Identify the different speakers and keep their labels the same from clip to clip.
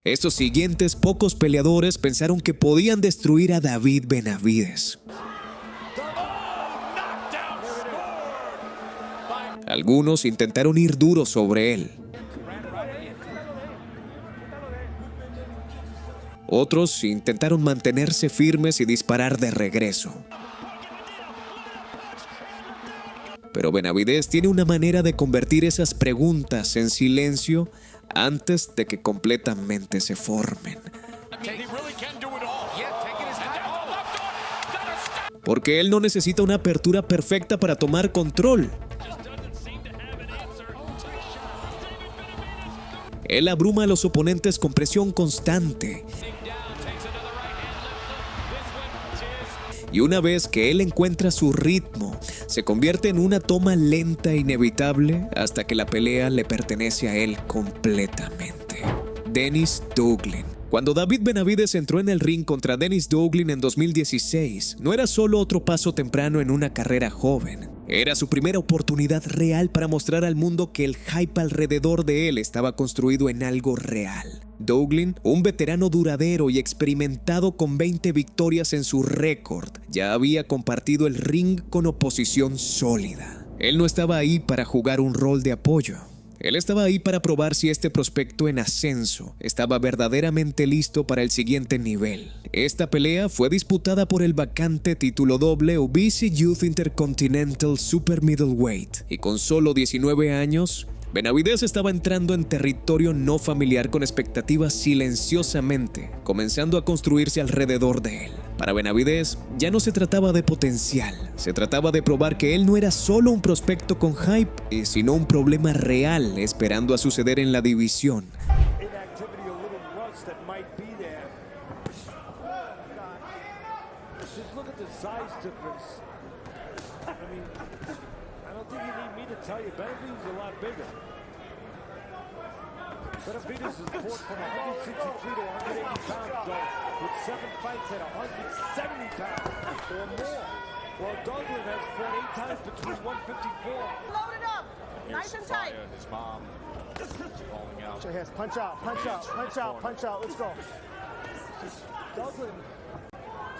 Speaker 1: Estos siguientes pocos peleadores pensaron que podían destruir a David Benavidez. Algunos intentaron ir duros sobre él. Otros intentaron mantenerse firmes y disparar de regreso. Pero Benavidez tiene una manera de convertir esas preguntas en silencio antes de que completamente se formen. Porque él no necesita una apertura perfecta para tomar control. Él abruma a los oponentes con presión constante. Y una vez que él encuentra su ritmo, se convierte en una toma lenta e inevitable hasta que la pelea le pertenece a él completamente. Dennis Douglin. Cuando David Benavidez entró en el ring contra Dennis Douglin en 2016, no era solo otro paso temprano en una carrera joven. Era su primera oportunidad real para mostrar al mundo que el hype alrededor de él estaba construido en algo real. Douglin, un veterano duradero y experimentado con 20 victorias en su récord, ya había compartido el ring con oposición sólida. Él no estaba ahí para jugar un rol de apoyo. Él estaba ahí para probar si este prospecto en ascenso estaba verdaderamente listo para el siguiente nivel. Esta pelea fue disputada por el vacante título WBC Youth Intercontinental Super Middleweight y con solo 19 años, Benavidez estaba entrando en territorio no familiar con expectativas silenciosamente, comenzando a construirse alrededor de él. Para Benavidez ya no se trataba de potencial, se trataba de probar que él no era solo un prospecto con hype, sino un problema real esperando a suceder en la división.
Speaker 2: Benavidez is fought from 163 to 180 pounds, with 7 fights at 170 pounds or more. While Douglin has fought 8 times between 154.
Speaker 3: Load it up, nice and tight.
Speaker 2: His mom calling out.
Speaker 4: Put your hands, punch out, punch out, punch out, punch out. Let's go.
Speaker 2: Douglin,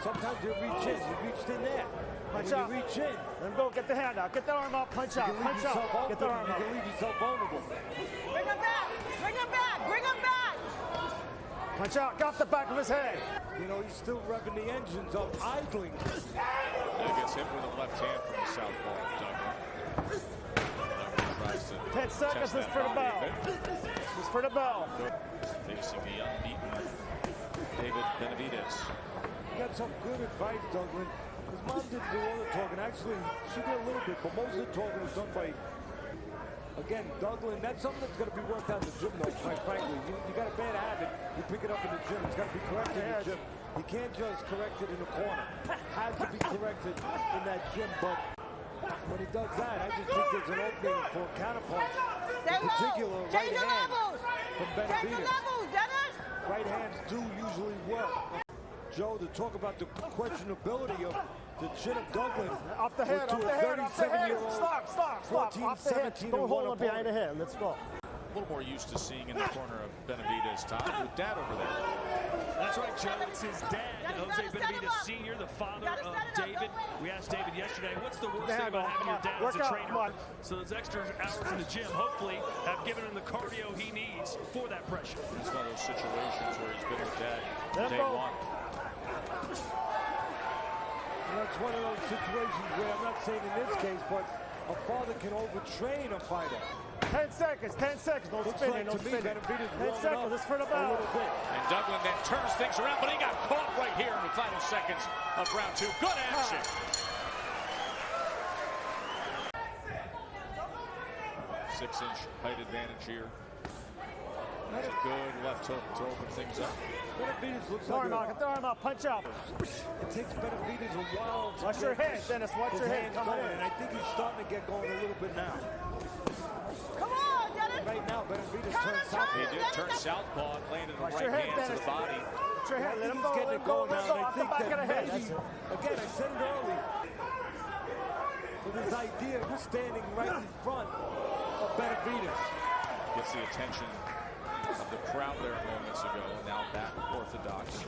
Speaker 2: sometimes you reach in, you reached in there.
Speaker 4: Punch
Speaker 2: when
Speaker 4: out.
Speaker 2: you reach in,
Speaker 4: Let him go. Get the hand out. Get the arm out. Punch out. Punch out. Get the arm
Speaker 2: you
Speaker 4: out.
Speaker 2: can leave yourself vulnerable.
Speaker 3: Bring him back, bring him back, bring him back.
Speaker 4: Punch out. Get off the back of his head.
Speaker 2: You know, he's still revving the engines of idling.
Speaker 5: Gets hit with a left hand from the southpaw. Douglin tries to
Speaker 4: 10 seconds. This is for the bell. This is for the bell.
Speaker 5: Facing the unbeaten David Benavidez.
Speaker 2: You got some good advice, Douglin. His mom didn't do all the talking. Actually, she did a little bit, but most of the talking was done by, again, Douglin. That's something that's going to be worked out in the gym, though, quite frankly. You got a bad habit, you pick it up in the gym. It's got to be corrected in the gym. You can't just correct it in the corner. It has to be corrected in that gym, but when he does that, I just think there's an opening for a counterpunch.
Speaker 3: Stay
Speaker 2: In particular,
Speaker 3: low,
Speaker 2: right
Speaker 3: change the
Speaker 2: hand
Speaker 3: levels.
Speaker 2: from
Speaker 3: Change the
Speaker 2: Benavidez.
Speaker 3: levels, Dennis.
Speaker 2: Right hands do usually work. Joe, to talk about the questionability of the chin of Douglin.
Speaker 4: Off the head. Off the head. Off the head. Stop. Stop. Stop.
Speaker 2: 14,
Speaker 4: Off the head.
Speaker 2: 17,
Speaker 4: Don't
Speaker 2: and
Speaker 4: hold
Speaker 2: one
Speaker 4: him behind the head. Let's go.
Speaker 5: A little more used to seeing in the corner of Benavidez. Todd, with dad over there.
Speaker 6: That's right, Joe. It's his dad, Jose Benavidez Sr., the father of David. We asked David yesterday, what's the worst thing about having your dad as a trainer? So those extra hours in the gym, hopefully, have given him the cardio he needs for that pressure.
Speaker 5: It's one of those situations where he's been with dad
Speaker 4: Let him
Speaker 5: day
Speaker 4: go.
Speaker 5: one.
Speaker 2: You know, it's one of those situations where I'm not saying in this case, but a father can overtrain a fighter.
Speaker 4: 10 seconds. 10 seconds. No
Speaker 2: Looks
Speaker 4: spinning.
Speaker 2: like
Speaker 4: No
Speaker 2: to me
Speaker 4: spinning.
Speaker 2: Benavidez
Speaker 4: 10
Speaker 2: warming
Speaker 4: seconds.
Speaker 2: up
Speaker 4: This is for the
Speaker 2: a
Speaker 4: bell.
Speaker 2: little bit.
Speaker 5: And Douglin then turns things around, but he got caught right here in the final seconds of round 2. Good action. 6-inch height advantage here. That's a good left hook to open things up.
Speaker 2: Benavidez looks
Speaker 4: Get the
Speaker 2: like
Speaker 4: arm out. Get the arm out. Punch out.
Speaker 2: it takes Benavidez a while to
Speaker 4: Watch your
Speaker 2: get
Speaker 4: head, Dennis. Watch
Speaker 2: his
Speaker 4: your head
Speaker 2: hands
Speaker 4: coming
Speaker 2: going,
Speaker 4: in.
Speaker 2: and I think he's starting to get going a little bit now.
Speaker 3: Come on, Dennis.
Speaker 2: Right now, Benavidez
Speaker 3: Turn
Speaker 2: turns
Speaker 3: it,
Speaker 2: south.
Speaker 5: He did turn southpaw and landed a
Speaker 4: Watch
Speaker 5: right
Speaker 4: your head,
Speaker 5: hand to
Speaker 4: Dennis.
Speaker 5: the body.
Speaker 4: Watch your head.
Speaker 2: I
Speaker 4: Let
Speaker 2: think
Speaker 4: him
Speaker 2: he's
Speaker 4: go.
Speaker 2: getting
Speaker 4: Let
Speaker 2: it
Speaker 4: him go.
Speaker 2: going
Speaker 4: Let
Speaker 2: now,
Speaker 4: him go.
Speaker 2: and I
Speaker 4: Off the
Speaker 2: think
Speaker 4: back of
Speaker 2: that
Speaker 4: the head.
Speaker 2: maybe, again, I said it early, with this idea of standing right in front of Benavidez.
Speaker 5: Gets the attention of the crowd there moments ago. Now back orthodox.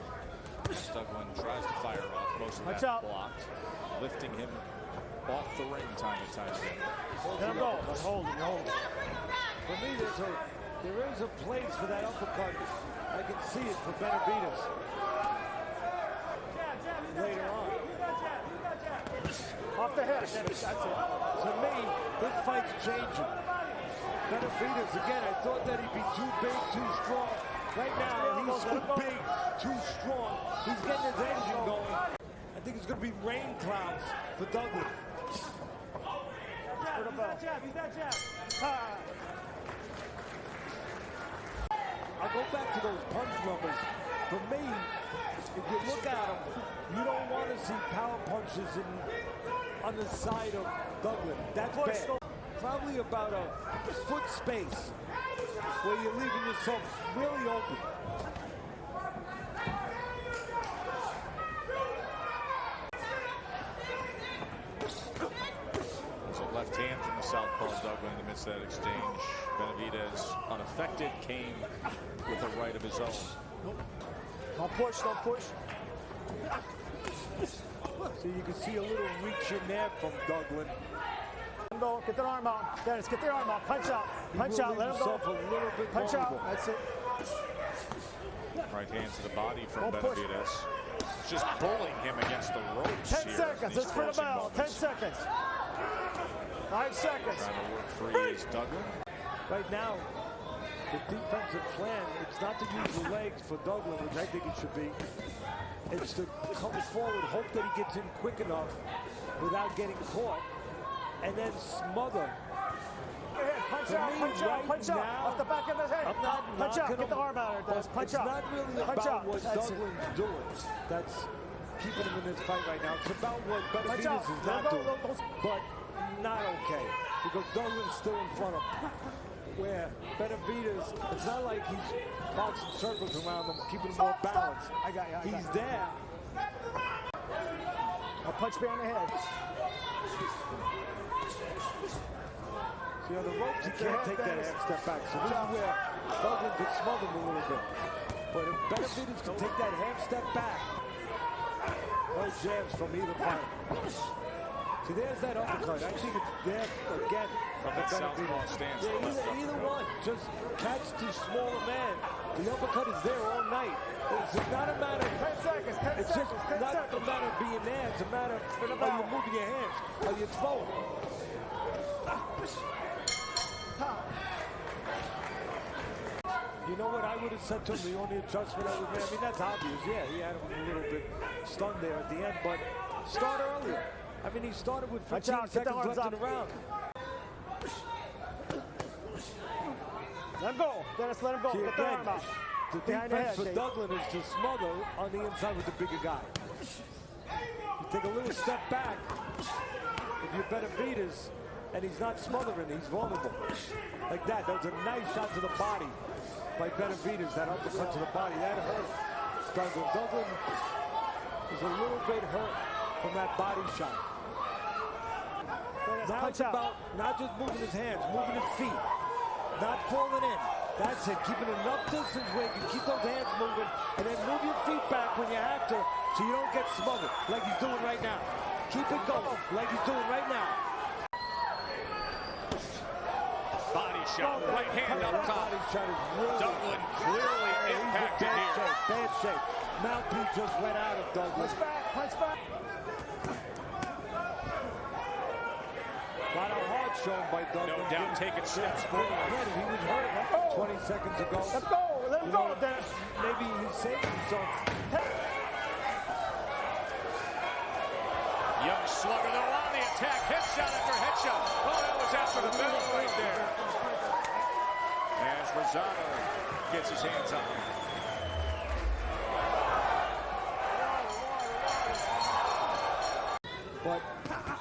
Speaker 5: Douglin tries to fire off. Most of that blocked. Lifting him off the ring time and time again.
Speaker 4: Let him go. Hold him.
Speaker 2: For me, there is a place for that uppercut. I can see it for Benavidez. Later on.
Speaker 4: Off the head. That's it.
Speaker 2: To me, this fight's changing. Benavidez, again, I thought that he'd be too big, too strong. Right now, he's too big, too strong. He's getting his engine going. I think it's going to be rain clouds for Douglin.
Speaker 4: Use that jab.
Speaker 2: I'll go back to those punch numbers. For me, if you look at them, you don't want to see power punches on the side of Douglin. That's bad. Probably about a foot space where you're leaving yourself really open.
Speaker 5: So left hand from the southpaw Douglin in the midst of that exchange. Benavidez, unaffected, came with a right of his own.
Speaker 4: Don't push.
Speaker 2: So you can see a little reach in there from Douglin.
Speaker 4: Go. Get their arm out. Dennis, get their arm out. Punch out. Let him go.
Speaker 2: A little bit
Speaker 4: Punch
Speaker 2: vulnerable.
Speaker 4: out. That's it.
Speaker 5: Right hand to the body from Benavidez. Just pulling him against the ropes
Speaker 4: 10
Speaker 5: here.
Speaker 4: seconds. Let's for the bell. 10 seconds. 5 seconds.
Speaker 5: Trying to work free is Douglin.
Speaker 2: Right now, the defensive plan, it's not to use the legs for Douglin, which I think it should be. It's to come forward, hope that he gets in quick enough without getting caught, and then smother.
Speaker 4: Punch out. Off the back of his head. Punch out. Get the arm out of there, Dennis. Punch out.
Speaker 2: It's not really about what Douglin's doing. That's keeping him in this fight right now. It's about what Benavidez is not doing. But not okay. Because Douglin's still in front of him. Where Benavidez, it's not like he's boxing circles around him, keeping him more balanced.
Speaker 4: I got you.
Speaker 2: He's there.
Speaker 4: A punch behind the head.
Speaker 2: See, on the ropes, he can't take that half step back. So this is where Douglin could smother him a little bit. But if Benavidez can take that half step back, no jabs from either fighter. See, there's that uppercut. I think it's there again
Speaker 5: from that southpaw stance.
Speaker 2: Yeah, either one. Just catch the smaller man. The uppercut is there all night. It's not a matter of
Speaker 4: 10 seconds.
Speaker 2: It's just not a matter of being there. It's a matter of how you're moving your hands, how you're throwing. You know what I would have said to him? The only adjustment I would make. I mean, that's obvious. Yeah, he had him a little bit stunned there at the end, but start earlier. I mean, he started with 15 seconds left in the round.
Speaker 4: Let him go. Dennis, let him go. Get the arm out.
Speaker 2: The defense for Douglin is to smother on the inside with the bigger guy. You take a little step back. If you're Benavidez and he's not smothering, he's vulnerable. Like that. That was a nice shot to the body by Benavidez. That uppercut to the body. That hurt Douglin. Douglin is a little bit hurt from that body shot. Now it's about not just moving his hands, moving his feet. Not falling in. That's it. Keeping enough distance where you can keep those hands moving and then move your feet back when you have to so you don't get smothered like he's doing right now. Keep it going like he's doing right now.
Speaker 5: Body shot, right hand up top.
Speaker 2: Body shot is really
Speaker 5: Douglin clearly impacted here.
Speaker 2: Bad shape. Mouthpiece just went out of Douglin.
Speaker 4: Punch back.
Speaker 2: A lot of heart shown by Douglin.
Speaker 5: No doubt taking steps forward.
Speaker 2: He was hurt 20 seconds ago.
Speaker 4: Let's go. Let him go, Dennis.
Speaker 2: Maybe he's saving himself.
Speaker 5: Young slugger though on the attack. Headshot after headshot. Oh, that was after the bell right there. As Rosado gets his hands on him.
Speaker 2: But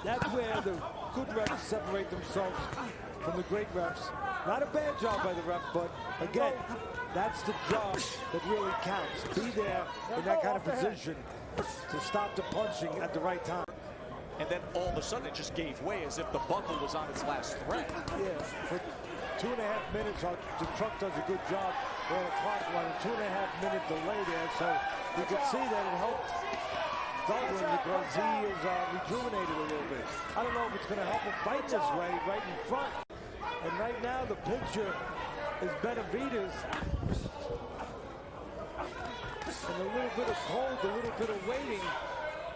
Speaker 2: that's where the good refs separate themselves from the great refs. Not a bad job by the ref, but again, that's the job that really counts. Be there in that kind of position to stop the punching at the right time.
Speaker 5: And then all of a sudden it just gave way as if the buckle was on its last thread.
Speaker 2: Yeah, for 2.5 minutes, the truck does a good job Well, the clock running, 2.5-minute delay there, so you can see that it helped Duggan because he is rejuvenated a little bit. I don't know if it's going to help him fight this way right in front. And right now the picture is Benavidez. And a little bit of cold, a little bit of waiting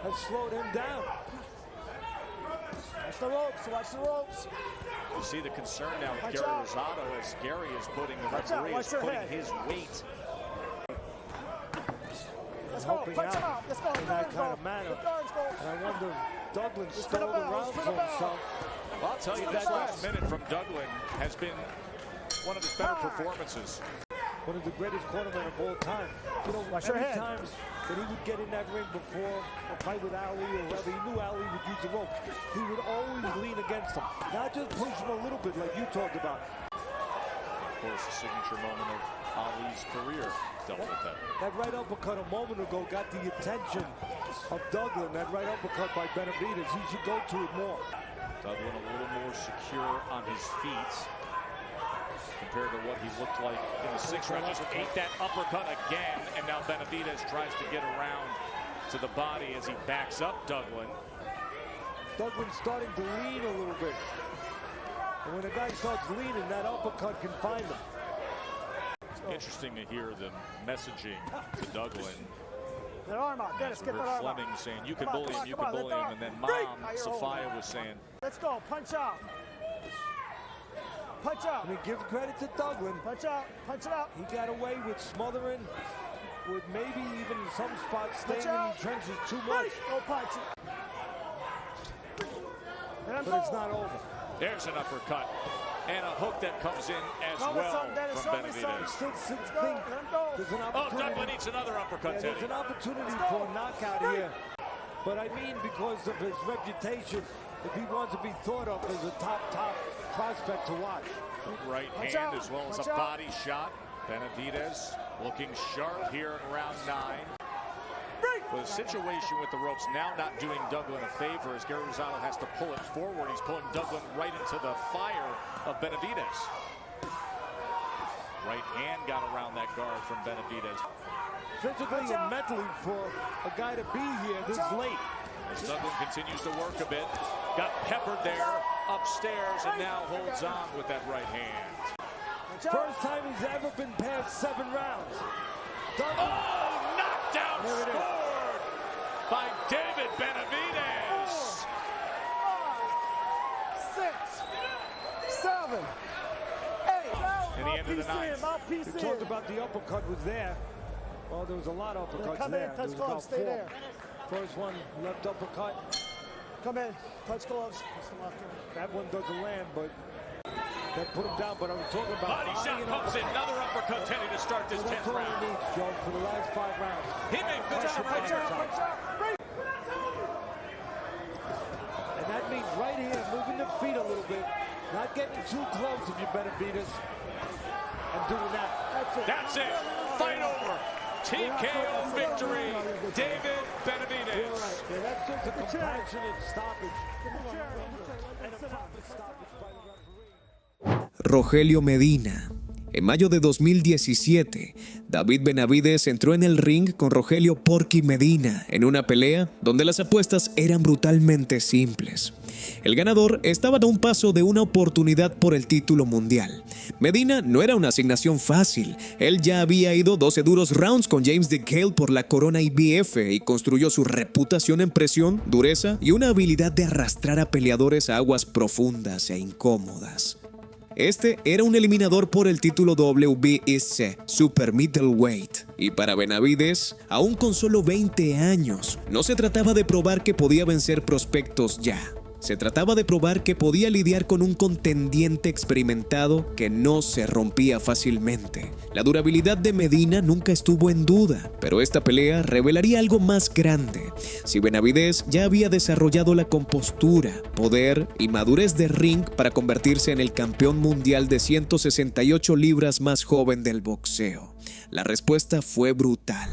Speaker 2: has slowed him down.
Speaker 4: Watch the ropes, watch the ropes.
Speaker 5: You see the concern now with Gary Rosado as Gary is putting the referee is putting his weight.
Speaker 4: Let's go, punch him out. Let's go,
Speaker 2: in that kind of manner. And I wonder if Duggan stole the round for himself.
Speaker 5: Well, I'll tell you, that last minute from Duggan has been one of his better performances.
Speaker 2: One of the greatest cornermen of all time. You know, every time that he would get in that ring before a fight with Ali or whoever, he knew Ali would use the rope. He would always lean against him. Not just push him a little bit like you talked about.
Speaker 5: Of course, the signature moment of Ali's career dealt with that.
Speaker 2: That right uppercut a moment ago got the attention of Duggan. That right uppercut by Benavidez. He should go to it more.
Speaker 5: Duggan a little more secure on his feet compared to what he looked like in the sixth round. Just ate that uppercut again, and now Benavidez tries to get around to the body as he backs up Duggan.
Speaker 2: Duggan's starting to lean a little bit. And when a guy starts leaning, that uppercut can find him.
Speaker 5: Interesting to hear the messaging to Duggan.
Speaker 4: That arm out, Dennis, get that arm
Speaker 5: Fleming
Speaker 4: out.
Speaker 5: saying, you can bully him, you can bully him. And then Mom, Sophia, was saying,
Speaker 4: let's go, punch out. Punch out.
Speaker 2: I mean, give credit to Duggan.
Speaker 4: Punch out, punch it out.
Speaker 2: He got away with smothering, with maybe even in some spots staying in the trenches too much.
Speaker 4: Go punch it.
Speaker 2: But it's not over.
Speaker 5: There's an uppercut and a hook that comes in as well from Benavidez. Oh, Duggan needs another uppercut.
Speaker 2: There's an opportunity for a knockout here. But I mean, because of his reputation, if he wants to be thought of as a top prospect to watch.
Speaker 5: Right hand as well as a body shot. Benavidez looking sharp here in round 9. But the situation with the ropes now not doing Duggan a favor as Gary Rosado has to pull it forward. He's pulling Duggan right into the fire of Benavidez. Right hand got around that guard from Benavidez.
Speaker 2: Physically and mentally for a guy to be here this late.
Speaker 5: As Duggan continues to work a bit, got peppered there upstairs and now holds on with that right hand.
Speaker 2: First time he's ever been past 7 rounds. Duggan.
Speaker 5: Oh, knockdown scored by David Benavidez.
Speaker 4: 6, 7, 8.
Speaker 5: In the end of the ninth.
Speaker 2: We talked about the uppercut was there. Well, there was a lot of uppercuts
Speaker 4: come
Speaker 2: there.
Speaker 4: in, touch
Speaker 2: There was
Speaker 4: gloves,
Speaker 2: about
Speaker 4: stay
Speaker 2: 4.
Speaker 4: there.
Speaker 2: First one, left uppercut.
Speaker 4: Come in, touch gloves.
Speaker 2: That one doesn't land, but that put him down. But I was talking about
Speaker 5: Body shot comes in, another uppercut Teddy to start this 10th round.
Speaker 2: He needs, Joe, for the last 5 rounds.
Speaker 5: He made good
Speaker 2: Pressure,
Speaker 5: shot.
Speaker 2: And that means right here, moving the feet a little bit, not getting too close if you Benavidez, and doing that.
Speaker 5: That's it. Fight over. TKO victory. David Benavidez.
Speaker 2: Yeah, that's just a compassionate stoppage. And a proper stoppage by the referee.
Speaker 1: Rogelio Medina. En mayo de 2017, David Benavidez entró en el ring con Rogelio Porky Medina en una pelea donde las apuestas eran brutalmente simples. El ganador estaba a un paso de una oportunidad por el título mundial. Medina no era una asignación fácil. Él ya había ido 12 duros rounds con James DeGale por la corona IBF y construyó su reputación en presión, dureza y una habilidad de arrastrar a peleadores a aguas profundas e incómodas. Este era un eliminador por el título WBC Super Middleweight. Y para Benavidez, aún con solo 20 años, no se trataba de probar que podía vencer prospectos ya. Se trataba de probar que podía lidiar con un contendiente experimentado que no se rompía fácilmente. La durabilidad de Medina nunca estuvo en duda, pero esta pelea revelaría algo más grande. Si Benavidez ya había desarrollado la compostura, poder y madurez de ring para convertirse en el campeón mundial de 168 libras más joven del boxeo. La respuesta fue brutal.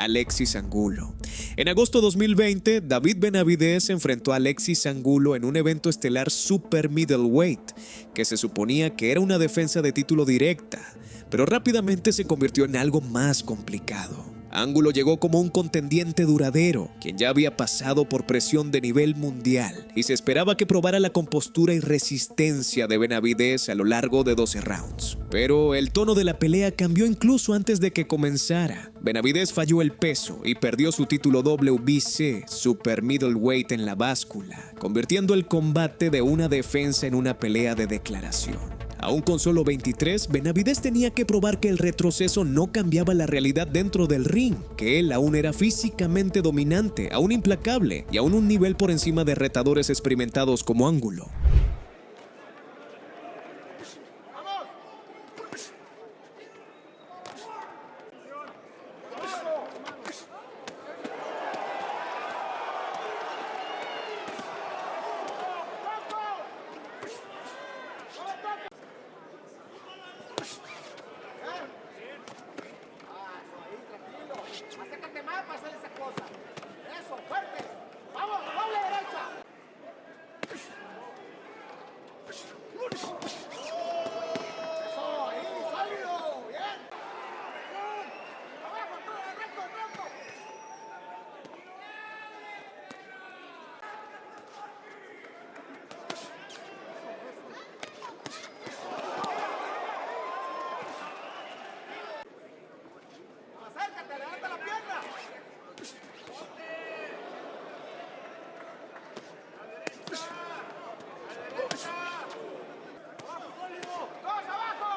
Speaker 1: Alexis Angulo. En agosto 2020, David Benavidez enfrentó a Alexis Angulo en un evento estelar Super Middleweight, que se suponía que era una defensa de título directa, pero rápidamente se convirtió en algo más complicado. Angulo llegó como un contendiente duradero, quien ya había pasado por presión de nivel mundial, y se esperaba que probara la compostura y resistencia de Benavidez a lo largo de 12 rounds. Pero el tono de la pelea cambió incluso antes de que comenzara. Benavidez falló el peso y perdió su título WBC Super Middleweight en la báscula, convirtiendo el combate de una defensa en una pelea de declaración. Aún con solo 23, Benavidez tenía que probar que el retroceso no cambiaba la realidad dentro del ring, que él aún era físicamente dominante, aún implacable y aún un nivel por encima de retadores experimentados como Angulo.
Speaker 4: Acércate más para hacer esa cosa. Eso, fuerte. Vamos, doble derecha. Eso, ahí, sólido. Bien. Abajo, todo, recto, recto. Acércate, levanta la pierna. Abajo, sólido. Todos abajo.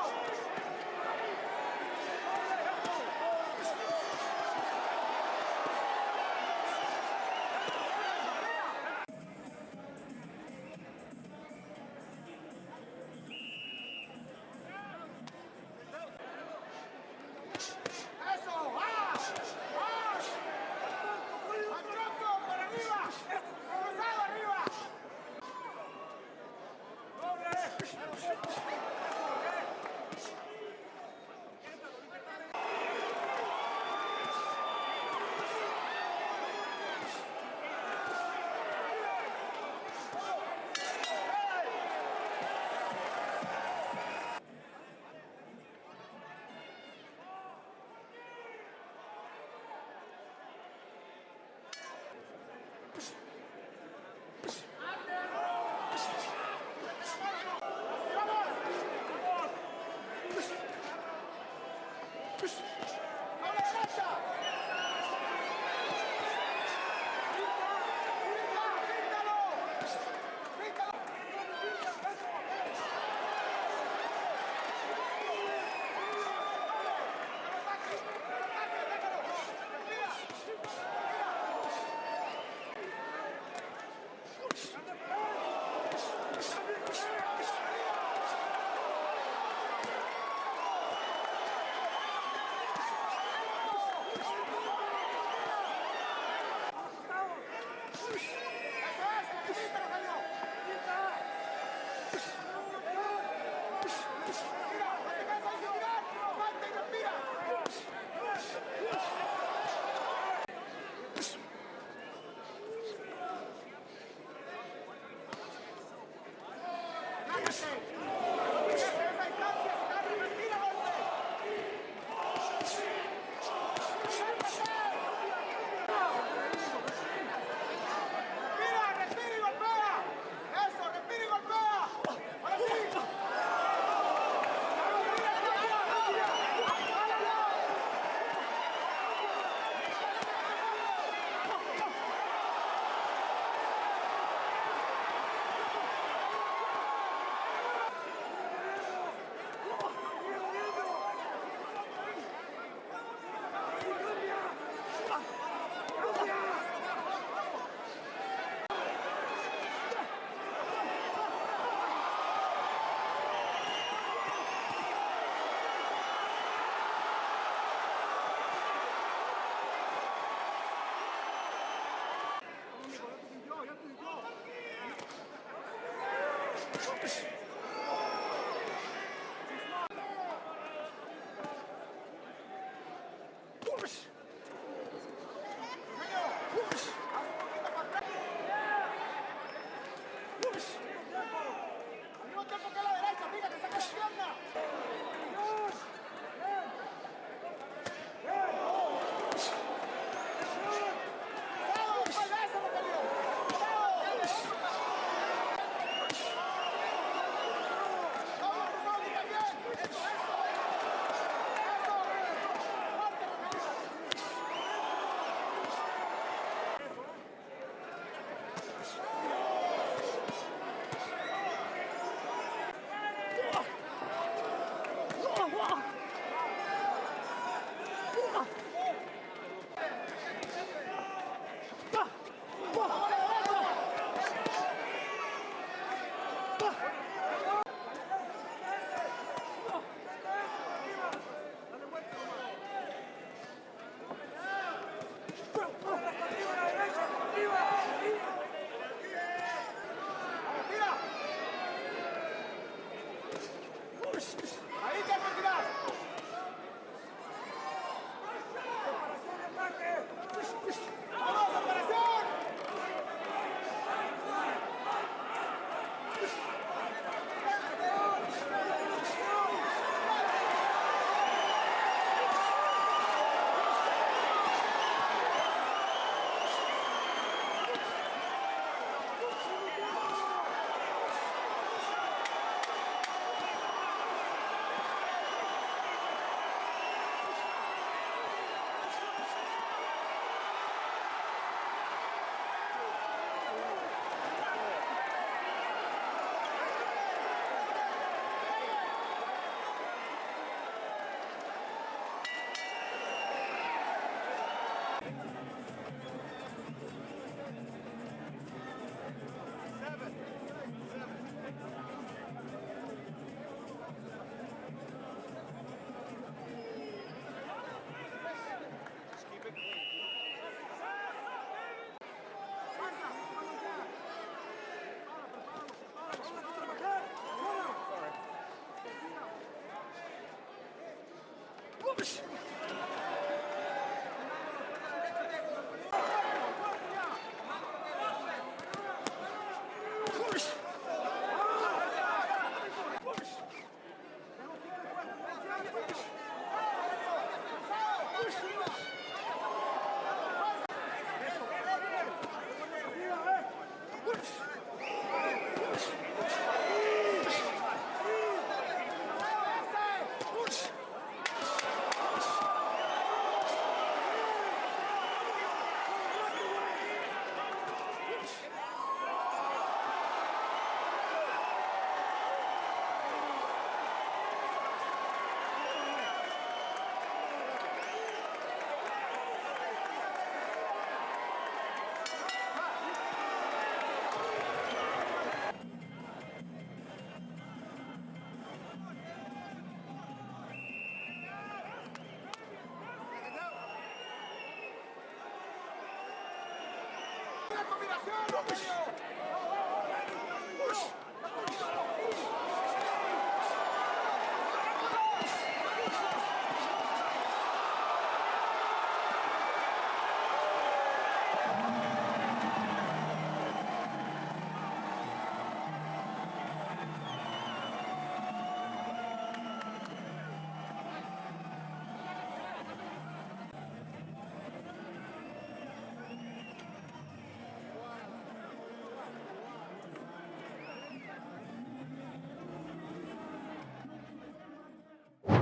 Speaker 4: Eso, al tronco, por arriba, cruzado arriba. ¡Doble derecha!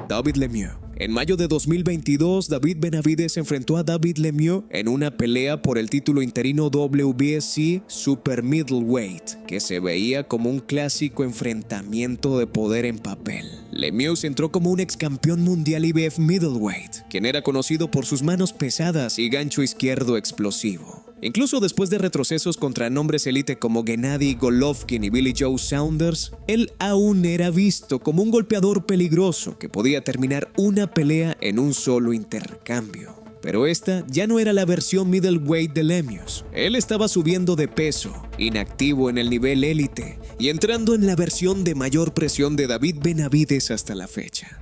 Speaker 1: David Lemieux. En mayo de 2022, David Benavidez enfrentó a David Lemieux en una pelea por el título interino WBC Super Middleweight, que se veía como un clásico enfrentamiento de poder en papel. Lemieux entró como un ex campeón mundial IBF Middleweight, quien era conocido por sus manos pesadas y gancho izquierdo explosivo. Incluso después de retrocesos contra nombres élite como Gennady Golovkin y Billy Joe Saunders, él aún era visto como un golpeador peligroso que podía terminar una pelea en un solo intercambio. Pero esta ya no era la versión middleweight de Lemieux. Él estaba subiendo de peso, inactivo en el nivel élite y entrando en la versión de mayor presión de David Benavidez hasta la fecha.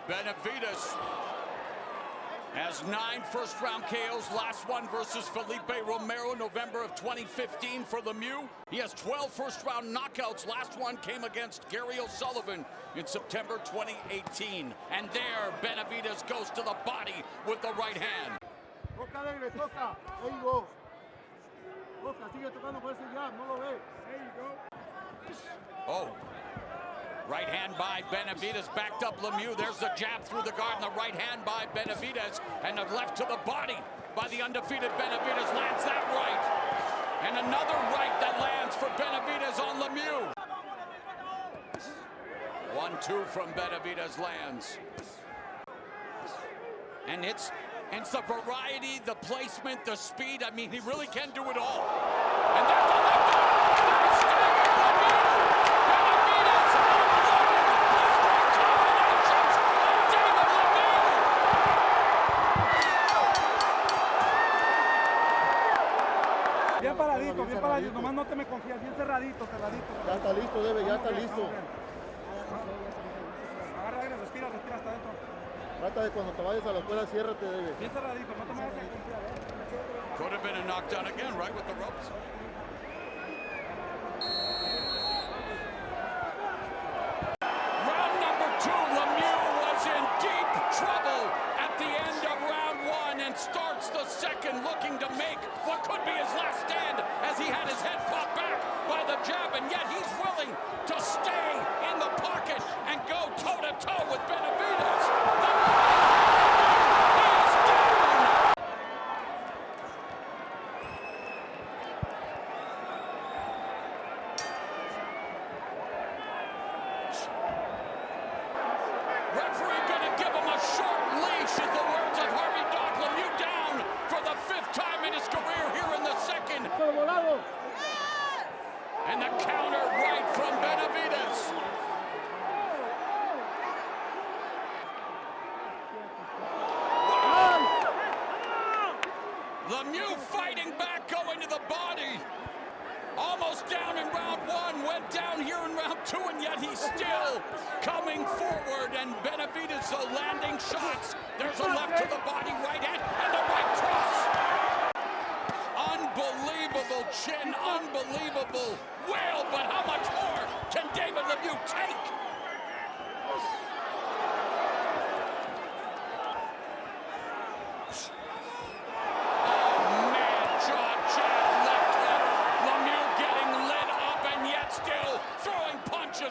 Speaker 7: Benavidez has 9 first-round KOs, last one versus Felipe Romero, November of 2015 for Lemieux. He has 12 first-round knockouts, last one came against Gary O'Sullivan in September 2018. And there, Benavidez goes to the body with the right hand.
Speaker 4: Toca, alegre, toca. There you go. Toca, sigue tocando por ese jab, no lo ve. There you go.
Speaker 7: Oh. Right hand by Benavidez, backed up Lemieux. There's the jab through the guard, and the right hand by Benavidez, and the left to the body by the undefeated Benavidez. Lands that right. And another right that lands for Benavidez on Lemieux. 1-2 from Benavidez lands. And it's the variety, the placement, the speed. I mean, he really can do it all. And there's the left hook. There's staggering Lemieux.
Speaker 4: Bien paradito, nomás no te me confías, bien cerradito.
Speaker 8: Ya está listo, Debe, ya está listo.
Speaker 4: Agarra, respira hasta adentro.
Speaker 8: Trata de cuando te vayas a la escuela, ciérrate, Debe.
Speaker 4: Bien cerradito, no te me vayas a confiar.
Speaker 7: Could have been a knockdown again, right, with the ropes. Round number 2, Lemieux was in deep trouble at the end of round 1 and starts the second looking to make what could be his last stand as he had his head popped back by the jab, and yet he's willing to stay in the pocket and go toe-to-toe with Benavidez. He is down! Referee gonna give him a short leash is the words of Harvey Dock. Lemieux down for the 5th time in his career here in the second. And the counter right from Benavidez. Wow. Lemieux fighting back, going to the body. Almost down in round 1, went down here in round 2, and yet he still comes moving forward, and Benavidez landing shots. There's a left to the body, right hand, and the right cross. Unbelievable chin, unbelievable will, but how much more can David Lemieux take?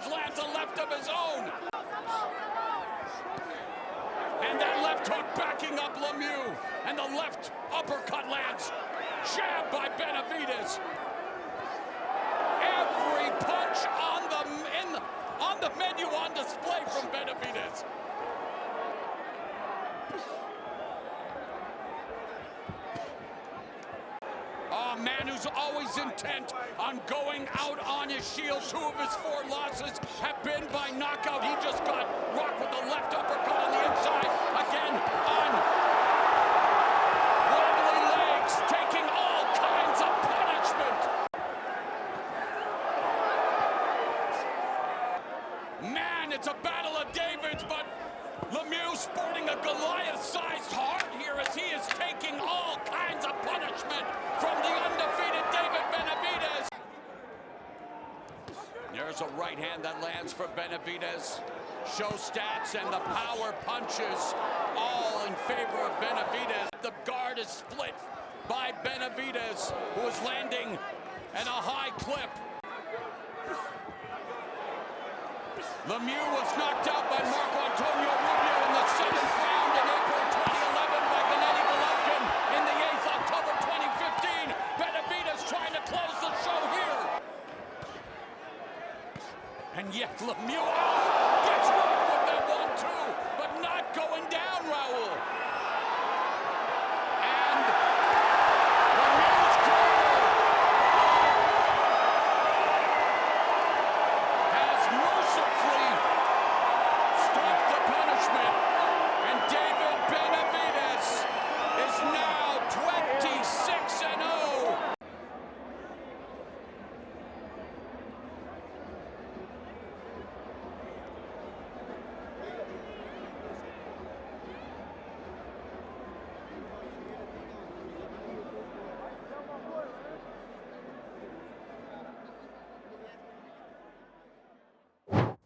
Speaker 7: Lands a left of his own. And that left hook backing up Lemieux. And the left uppercut lands. Jab by Benavidez. Every punch on the menu on display from Benavidez. A man who's always intent on going out on his shield. 2 of his 4 losses have been by knockout. He just got rocked with the left uppercut on the inside. Again on wobbly legs, taking all kinds of punishment. Man, it's a battle of Davids, but Lemieux sporting a Goliath-sized heart here as he is taking all kinds of punishment from the undefeated David Benavidez. There's a right hand that lands for Benavidez. Show stats and the power punches all in favor of Benavidez. The guard is split by Benavidez, who is landing at a high clip. Lemieux was knocked out by Marco Antonio Rubio in the 7th round in April 2011 by Gennady Golovkin in the 8th October 2015. Benavidez trying to close the show here. And yet Lemieux gets rocked with that 1-2, but not going down, Raul. And Lemieux's corner has mercifully stopped the punishment, and David Benavidez is now 26-0.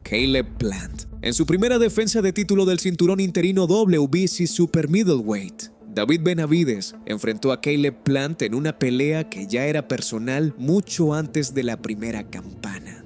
Speaker 1: Caleb Plant. En su primera defensa de título del cinturón interino WBC Super Middleweight, David Benavidez enfrentó a Caleb Plant en una pelea que ya era personal mucho antes de la primera campana.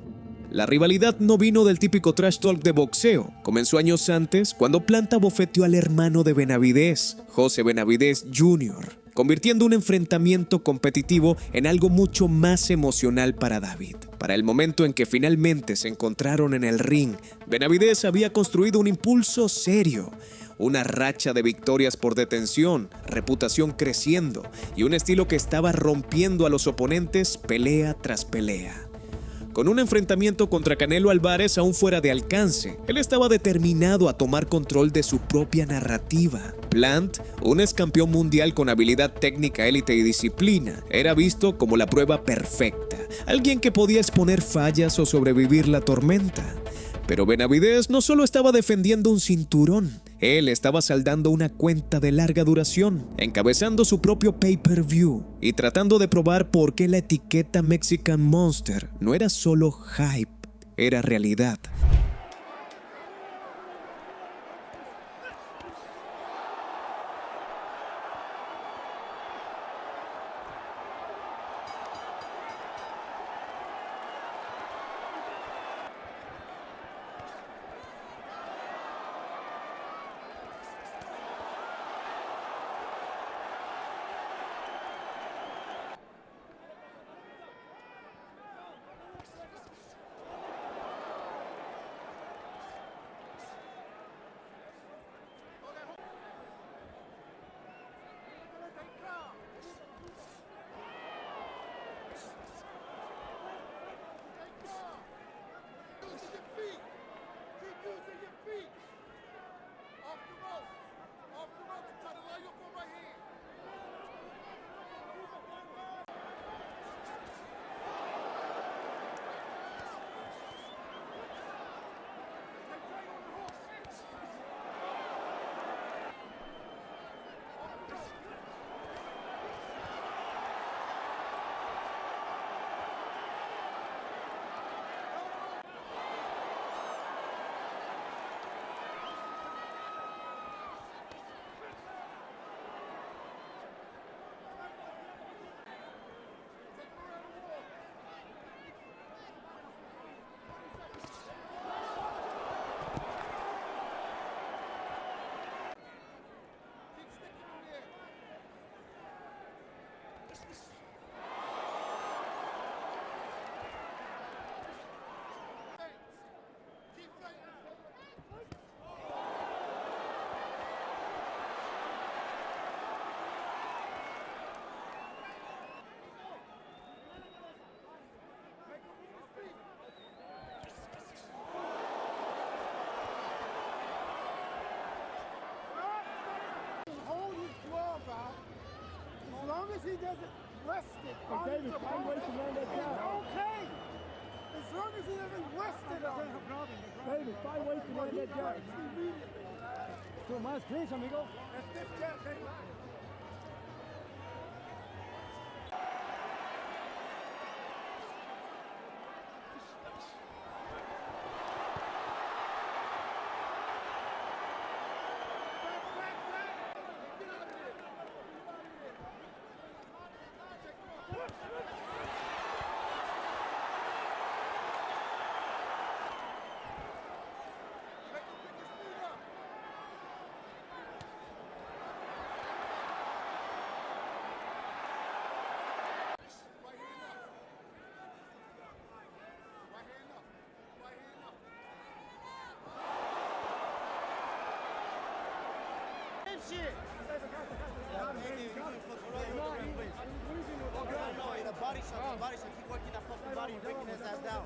Speaker 1: La rivalidad no vino del típico trash talk de boxeo. Comenzó años antes, cuando Plant abofeteó al hermano de Benavidez, José Benavidez Jr., convirtiendo un enfrentamiento competitivo en algo mucho más emocional para David. Para el momento en que finalmente se encontraron en el ring, Benavidez había construido un impulso serio, una racha de victorias por detención, reputación creciendo y un estilo que estaba rompiendo a los oponentes pelea tras pelea. Con un enfrentamiento contra Canelo Álvarez aún fuera de alcance, él estaba determinado a tomar control de su propia narrativa. Plant, un ex campeón mundial con habilidad técnica, élite y disciplina, era visto como la prueba perfecta, alguien que podía exponer fallas o sobrevivir la tormenta. Pero Benavidez no solo estaba defendiendo un cinturón, él estaba saldando una cuenta de larga duración, encabezando su propio pay-per-view y tratando de probar por qué la etiqueta Mexican Monster no era solo hype, era realidad.
Speaker 4: doesn't rest it on the opponent, it's okay. As long as he doesn't rest it on him.
Speaker 9: David, find ways to land that jab. Tú más clinch, amigo.
Speaker 4: That's this jab, David.
Speaker 10: Body shot, keep working that fucking body and breaking his ass down.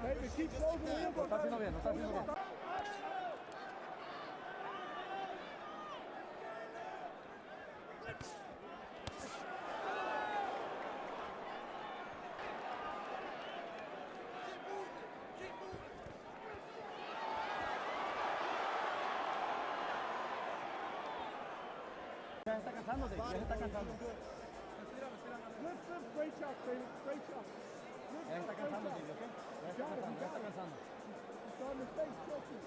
Speaker 9: David, keep closing in. Lo está haciendo bien, lo está haciendo bien. Ya se está cansando, David, ya se está cansando.
Speaker 4: Great shot, David. Great shot.
Speaker 9: Ya está cansando, David, ¿ok? Ya está cansando, ya está cansando.
Speaker 4: It's on the face, choking.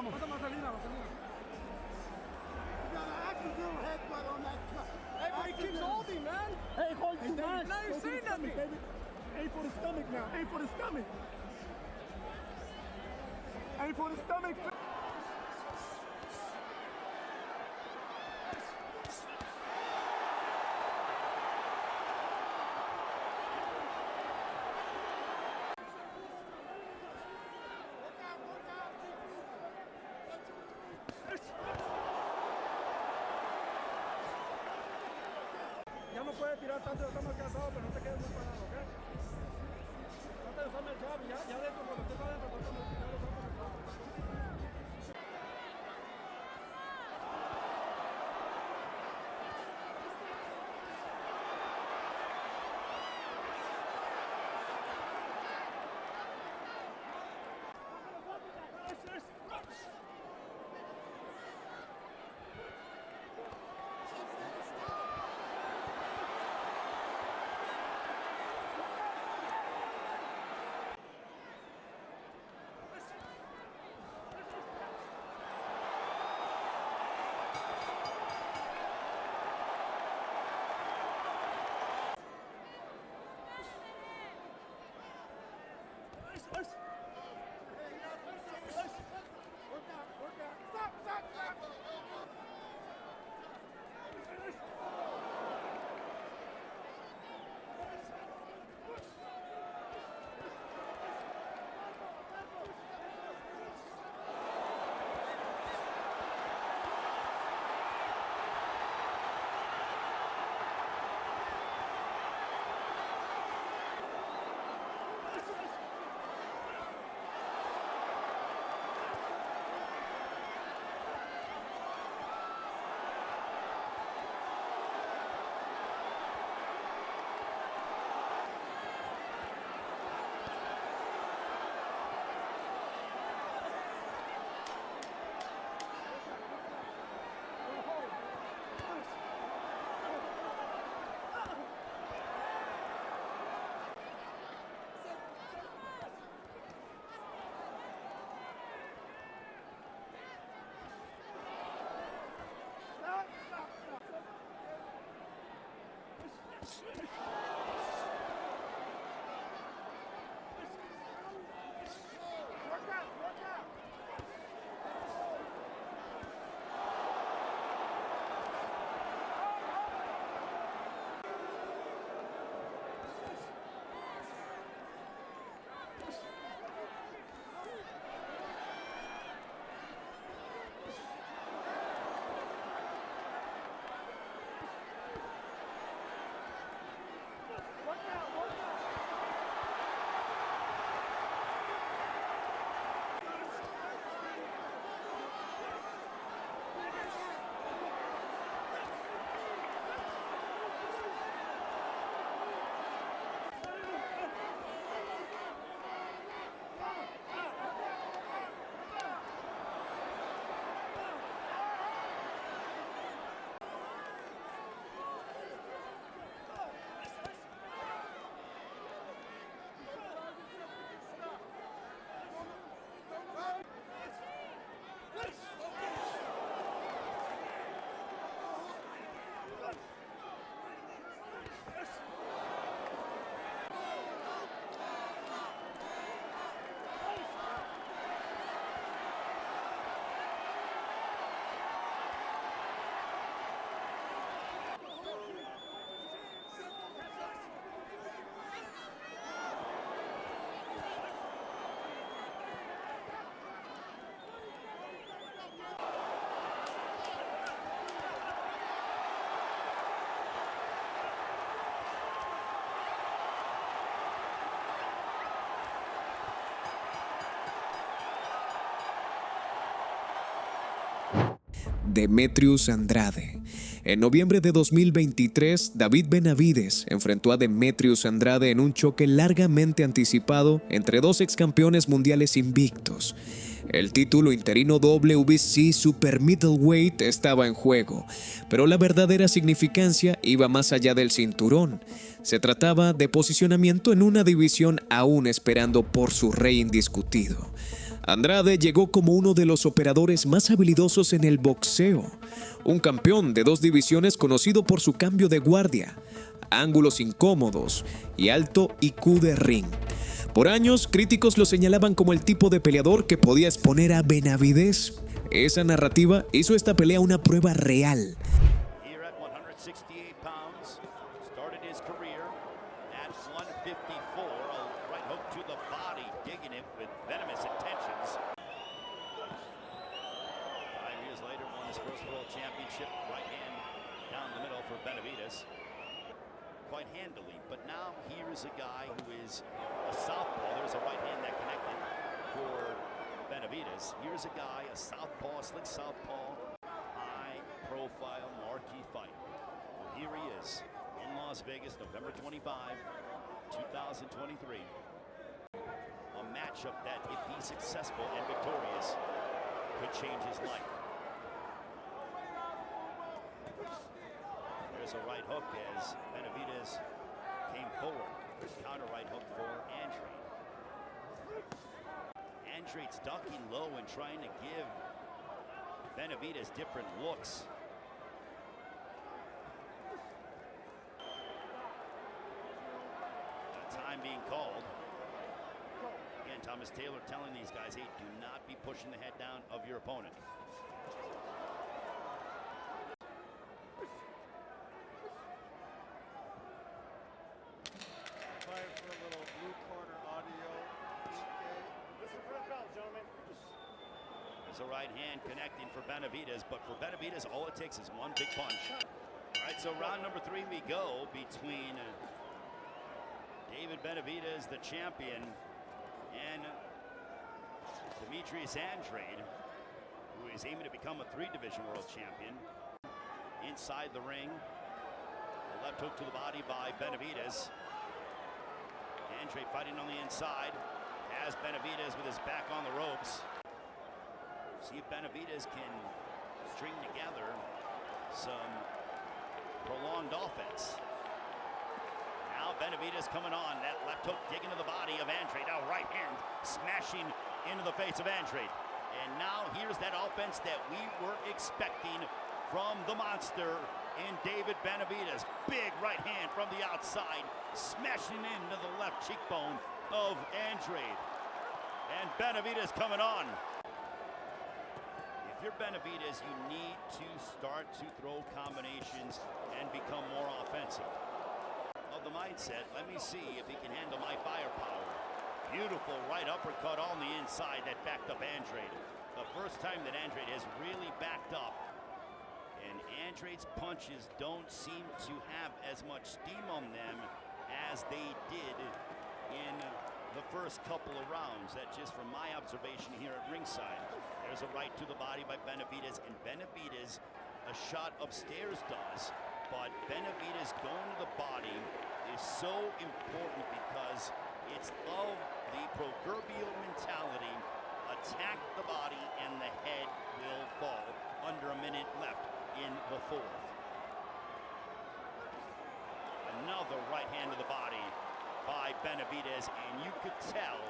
Speaker 9: Pasa vaselina, vaselina.
Speaker 4: You got an accidental headbutt on that cut.
Speaker 9: Hey, but he keeps holding, man. Hey, hold too much. Now you say nothing. David. Aim for the stomach now. Aim for the stomach. Aim for the stomach. Ya no puedes tirar tanto, ya estamos cansados, pero no te quedes muy parado, ¿ok? Trata de usarme el jab, ya adentro, cuando estés adentro, trata de tirar los ojos.
Speaker 1: Demetrius Andrade. En noviembre de 2023, David Benavidez enfrentó a Demetrius Andrade en un choque largamente anticipado entre dos excampeones mundiales invictos. El título interino WBC Super Middleweight estaba en juego, pero la verdadera significancia iba más allá del cinturón. Se trataba de posicionamiento en una división aún esperando por su rey indiscutido. Andrade llegó como uno de los operadores más habilidosos en el boxeo, un campeón de dos divisiones conocido por su cambio de guardia, ángulos incómodos y alto IQ de ring. Por años, críticos lo señalaban como el tipo de peleador que podía exponer a Benavidez. Esa narrativa hizo esta pelea una prueba real.
Speaker 11: Quite handily, but now here is a guy who is a southpaw. There's a right hand that connected for Benavidez. Here's a guy, a southpaw, slick southpaw, high-profile marquee fight. Well, here he is in Las Vegas, November 25, 2023. A matchup that, if he's successful and victorious, could change his life. There's a right hook as Benavidez came forward. Counter right hook for Andrade. Andrade's ducking low and trying to give Benavidez different looks. Time being called. Again, Thomas Taylor telling these guys, hey, do not be pushing the head down of your opponent. There's a right hand connecting for Benavidez, but for Benavidez, all it takes is one big punch. All right, so round number 3 we go between David Benavidez, the champion, and Demetrius Andrade, who is aiming to become a 3-division world champion. Inside the ring, a left hook to the body by Benavidez. Andrade fighting on the inside, has Benavidez with his back on the ropes. See if Benavidez can string together some prolonged offense. Now Benavidez coming on, that left hook digging to the body of Andrade. Now right hand smashing into the face of Andrade. And now here's that offense that we were expecting from the monster in David Benavidez. Big right hand from the outside, smashing into the left cheekbone of Andrade. And Benavidez coming on. If you're Benavidez, you need to start to throw combinations and become more offensive. Of the mindset, let me see if he can handle my firepower. Beautiful right uppercut on the inside that backed up Andrade. The first time that Andrade has really backed up. And Andrade's punches don't seem to have as much steam on them as they did in the first couple of rounds. That's just from my observation here at ringside. There's a right to the body by Benavidez, and Benavidez, a shot upstairs does, but Benavidez going to the body is so important because it's of the proverbial mentality, attack the body and the head will fall. Under a minute left in the 4th. Another right hand to the body by Benavidez, and you could tell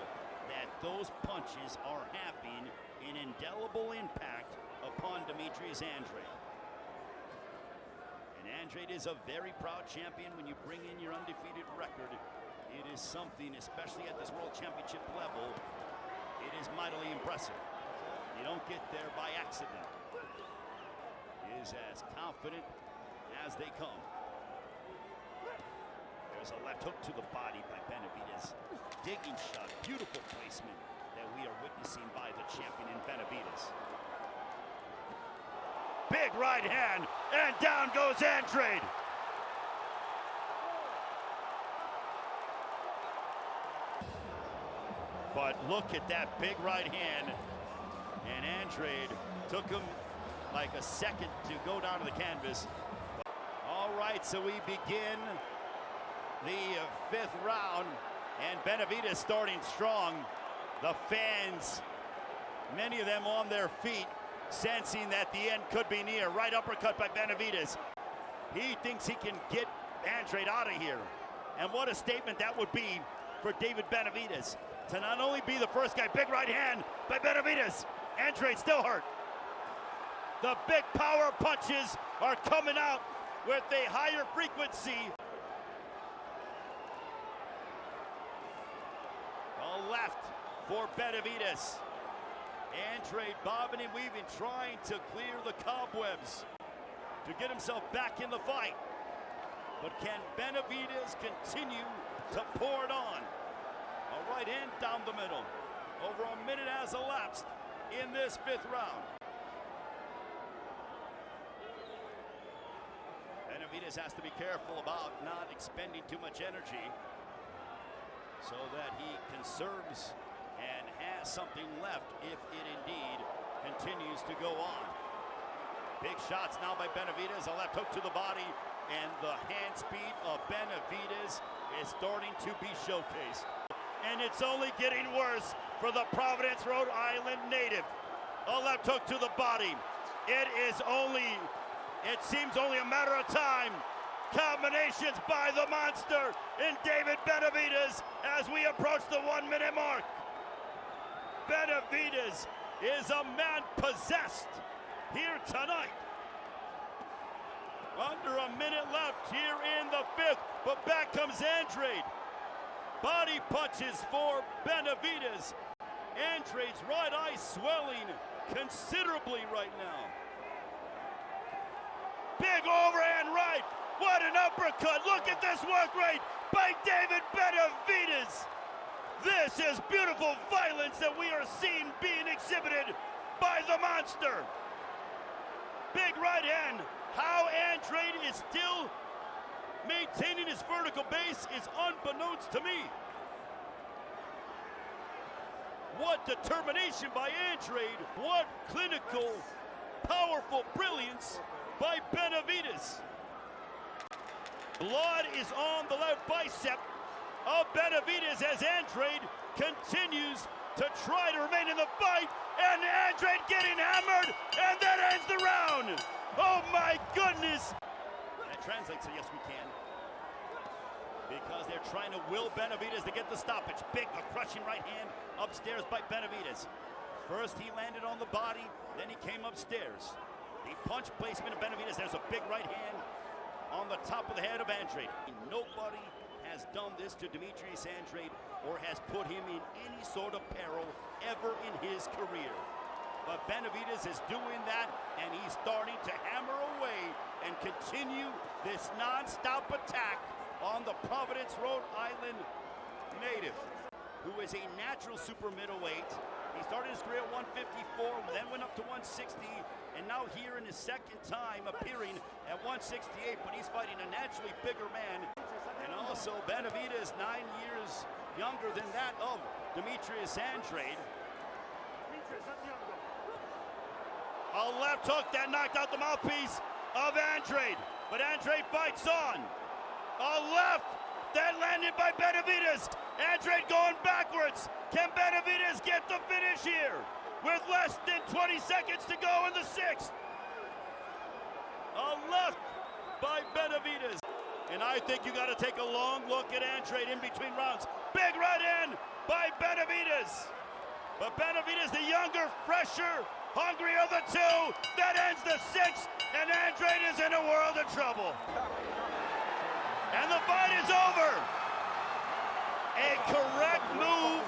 Speaker 11: that those punches are having an indelible impact upon Demetrius Andrade. And Andrade is a very proud champion. When you bring in your undefeated record, it is something, especially at this World Championship level, it is mightily impressive. You don't get there by accident. He is as confident as they come. There's a left hook to the body by Benavidez. Digging shot, beautiful placement that we are witnessing by the champion in Benavidez. Big right hand, and down goes Andrade. But look at that big right hand, and Andrade took him like a second to go down to the canvas. All right, so we begin the fifth round, and Benavidez starting strong. The fans, many of them on their feet, sensing that the end could be near. Right uppercut by Benavidez. He thinks he can get Andrade out of here. And what a statement that would be for David Benavidez. To not only be the first guy, big right hand by Benavidez. Andrade still hurt. The big power punches are coming out with a higher frequency. A left for Benavidez. Andrade bobbing and weaving, trying to clear the cobwebs to get himself back in the fight. But can Benavidez continue to pour it on? A right hand down the middle. Over a minute has elapsed in this fifth round. Benavidez has to be careful about not expending too much energy so that he conserves and has something left if it indeed continues to go on. Big shots now by Benavidez, a left hook to the body, and the hand speed of Benavidez is starting to be showcased. And it's only getting worse for the Providence, Rhode Island native. A left hook to the body. It seems only a matter of time. Combinations by the monster in David Benavidez as we approach the 1 minute mark. Benavidez is a man possessed here tonight. Under a minute left here in the fifth, but back comes Andrade. Body punches for Benavidez. Andrade's right eye swelling considerably right now. Big overhand right. What an uppercut. Look at this work rate by David Benavidez. This is beautiful violence that we are seeing being exhibited by the monster. Big right hand. How Andrade is still maintaining his vertical base is unbeknownst to me. What determination by Andrade. What clinical, powerful brilliance by Benavidez. Blood is on the left bicep of Benavidez as Andrade continues to try to remain in the fight, and Andrade getting hammered, and that ends the round. Oh my goodness. That translates to yes we can, because they're trying to will Benavidez to get the stoppage. Big, a crushing right hand upstairs by Benavidez. First he landed on the body, then he came upstairs. The punch placement of Benavidez, there's a big right hand on the top of the head of Andrade. Nobody has done this to Demetrius Andrade or has put him in any sort of peril ever in his career. But Benavidez is doing that, and he's starting to hammer away and continue this non-stop attack on the Providence, Rhode Island native, who is a natural super middleweight. He started his career at 154, then went up to 160, and now here in his second time appearing at 168, but he's fighting a naturally bigger man. And also Benavidez 9 years younger than that of Demetrius Andrade. A left hook that knocked out the mouthpiece of Andrade, but Andrade fights on. A left that landed by Benavidez. Andrade going backwards. Can Benavidez get the finish here with less than 20 seconds to go in the sixth? A left by Benavidez. And I think you got to take a long look at Andrade in between rounds. Big right hand by Benavidez. But Benavidez, the younger, fresher, hungrier of the two. That ends the sixth, and Andrade is in a world of trouble. And the fight is over. A correct move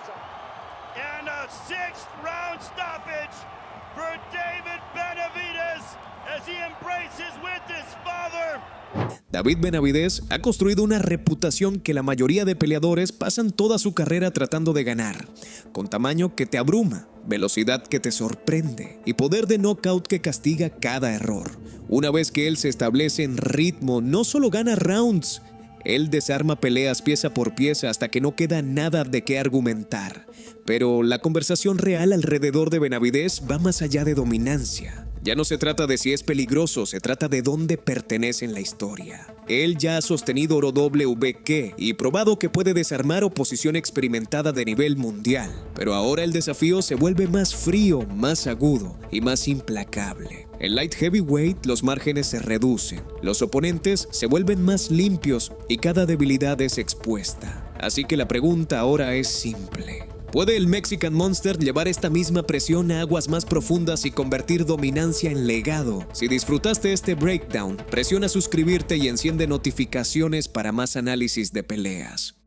Speaker 11: and a sixth round stoppage for David Benavidez as he embraces with his father.
Speaker 1: David Benavidez ha construido una reputación que la mayoría de peleadores pasan toda su carrera tratando de ganar, con tamaño que te abruma, velocidad que te sorprende y poder de knockout que castiga cada error. Una vez que él se establece en ritmo, no solo gana rounds, él desarma peleas pieza por pieza hasta que no queda nada de qué argumentar. Pero la conversación real alrededor de Benavidez va más allá de dominancia. Ya no se trata de si es peligroso, se trata de dónde pertenece en la historia. Él ya ha sostenido oro doble VQ y probado que puede desarmar oposición experimentada de nivel mundial. Pero ahora el desafío se vuelve más frío, más agudo y más implacable. En light heavyweight los márgenes se reducen, los oponentes se vuelven más limpios y cada debilidad es expuesta. Así que la pregunta ahora es simple. ¿Puede el Mexican Monster llevar esta misma presión a aguas más profundas y convertir dominancia en legado? Si disfrutaste este breakdown, presiona suscribirte y enciende notificaciones para más análisis de peleas.